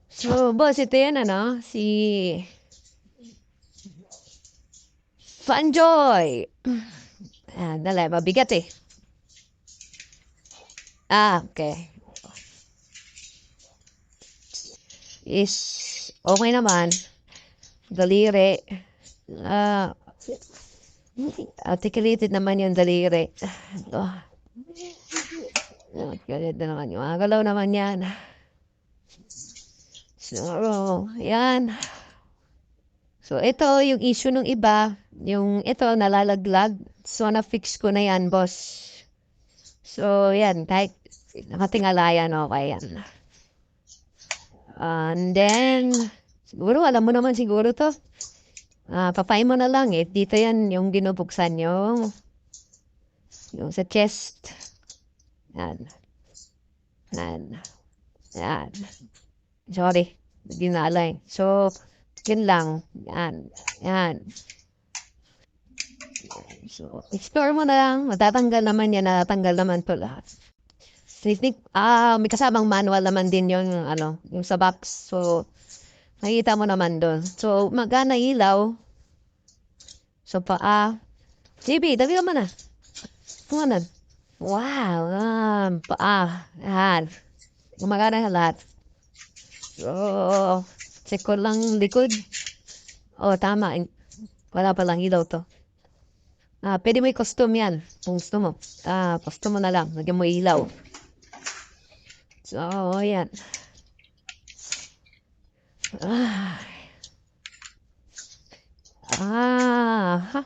So, boss, ito yan, si Fanjoy. Dali, mabigat eh. Okay. Is, okay naman. Daliri. Ah, articulated naman yung daliri. Oh, articulated na naman yung mga galaw naman yan. So, yan. So, ito yung issue ng iba. Yung ito, nalalaglag. So, na-fix ko na yan, boss. So, yan. Kahit nakatingala yan, okay yan. And then, siguro, alam mo naman siguro to. Papay mo na lang eh. Dito yan yung ginubuksan yung sa chest. Yan. Yan. Yan. Sorry. Ginalay. So, yun lang. Yan. Yan. So, explore mo na lang. Matatanggal naman yan. Natatanggal naman to lahat. May kasamang manual naman din yung sa box. So, makikita mo naman doon. So, magana ilaw. So, JB, tabi ka man na. Kumanan. Wow. Paa. Yan. Gumagana na lahat. So, check ko lang likod. Tama. Wala palang ilaw to. Pwede mo i-custom yan. Kung gusto mo. Custom mo na lang. Lagyan mo ilaw. So, yan. Ha.